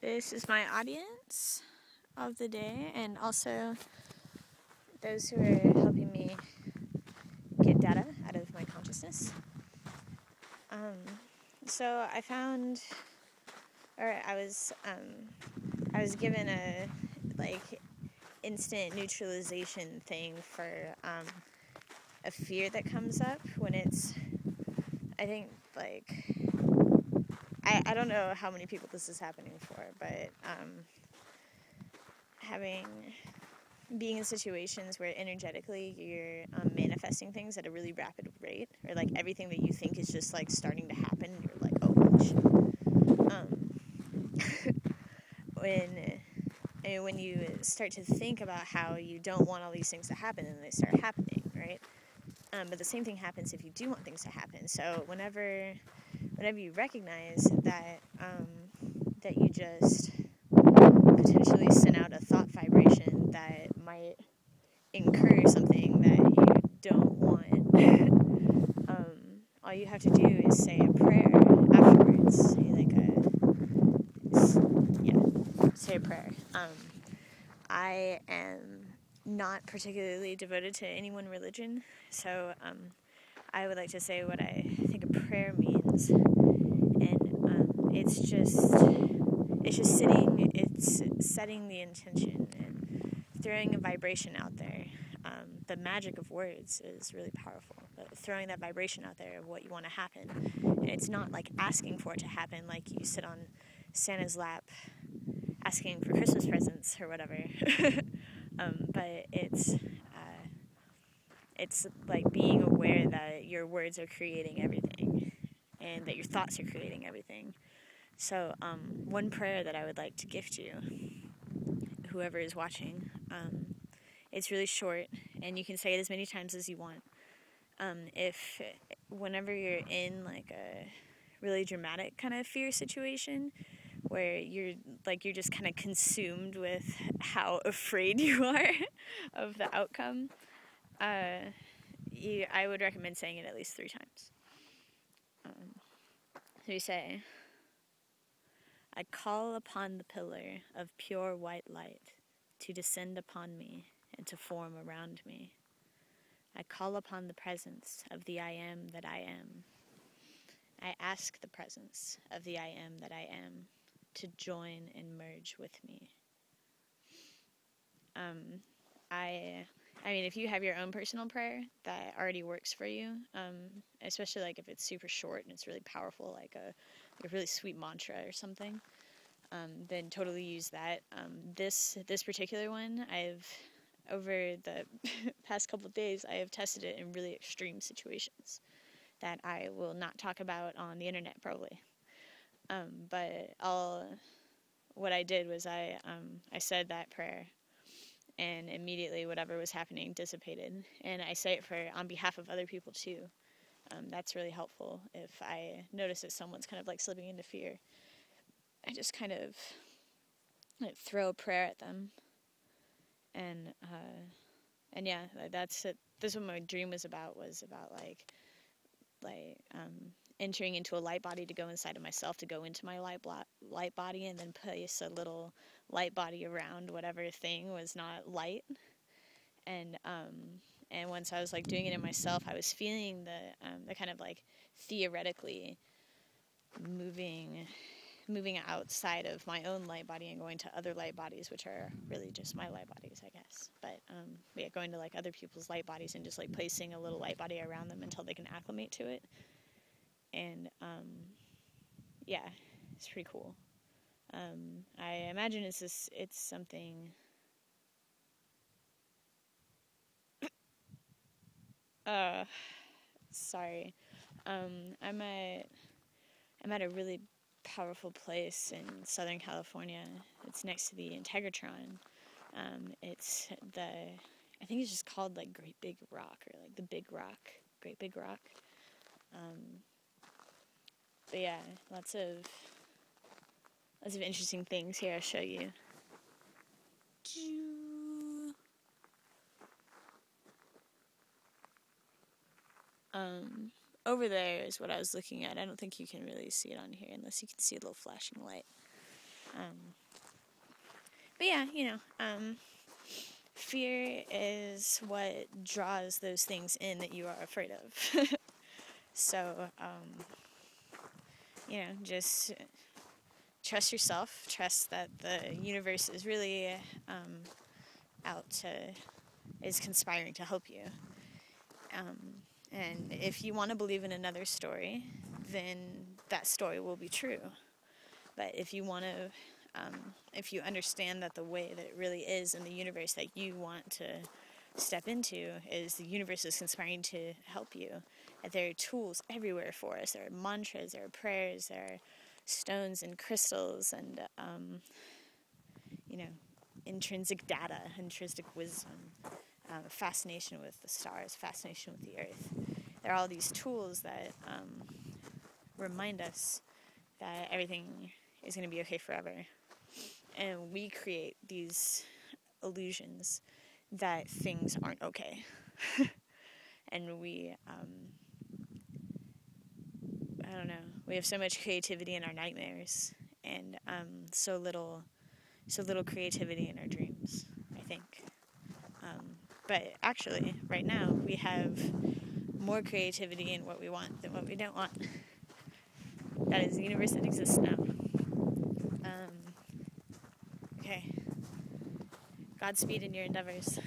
This is my audience of the day, and also those who are helping me get data out of my consciousness. So I found, or I was given a instant neutralization thing for a fear that comes up when it's, I think, I don't know how many people this is happening for, but being in situations where energetically you're manifesting things at a really rapid rate, or like everything that you think is just like starting to happen, you're like, oh, when you start to think about how you don't want all these things to happen, and they start happening, right? But the same thing happens if you do want things to happen. So whenever you recognize that that you just potentially send out a thought vibration that might incur something that you don't want, all you have to do is say a prayer afterwards. Say a prayer. I am not particularly devoted to any one religion, so I would like to say what I think a prayer means, and it's setting the intention and throwing a vibration out there. The magic of words is really powerful, but throwing that vibration out there of what you want to happen, and it's not like asking for it to happen, like you sit on Santa's lap asking for Christmas presents or whatever. But it's like being aware that your words are creating everything, and that your thoughts are creating everything. So one prayer that I would like to gift you, whoever is watching, it's really short, and you can say it as many times as you want. Whenever you're in like a really dramatic kind of fear situation, where you're just kind of consumed with how afraid you are of the outcome, I would recommend saying it at least 3 times. So you say, I call upon the pillar of pure white light to descend upon me and to form around me. I call upon the presence of the I am that I am. I ask the presence of the I am that I am to join and merge with me. I mean, if you have your own personal prayer that already works for you, especially like if it's super short and it's really powerful, like a really sweet mantra or something, then totally use that. This particular one, over the past couple of days, I have tested it in really extreme situations that I will not talk about on the internet probably. But what I did was I said that prayer, and immediately whatever was happening dissipated. And I say it on behalf of other people too. That's really helpful. If I notice that someone's kind of like slipping into fear, I just kind of throw a prayer at them. And yeah, that's it. This is what my dream was about entering into a light body to go inside of myself, to go into my light body, and then place a little light body around whatever thing was not light. And once I was like doing it in myself, I was feeling the kind of like theoretically moving outside of my own light body and going to other light bodies, which are really just my light bodies, I guess. But yeah, going to like other people's light bodies and just like placing a little light body around them until they can acclimate to it. And yeah, it's pretty cool. I imagine it's something. Sorry. I'm at a really powerful place in Southern California. It's next to the Integratron. I think it's just called like Great Big Rock, or like the Big Rock, Great Big Rock. But yeah, lots of interesting things here. I'll show you. Over there is what I was looking at. I don't think you can really see it on here unless you can see a little flashing light. But yeah, fear is what draws those things in that you are afraid of. So, just trust yourself. Trust that the universe is really is conspiring to help you. And if you want to believe in another story, then that story will be true. But if you want to, if you understand that the way that it really is in the universe that you want to step into is the universe is conspiring to help you. And there are tools everywhere for us. There are mantras, there are prayers, there are stones and crystals and, intrinsic data, intrinsic wisdom, fascination with the stars, fascination with the earth. There are all these tools that remind us that everything is going to be okay forever. And we create these illusions that things aren't okay. And we, I don't know, we have so much creativity in our nightmares and so little creativity in our dreams, I think. But actually, right now, we have more creativity in what we want than what we don't want. That is the universe that exists now. Okay. Godspeed in your endeavors.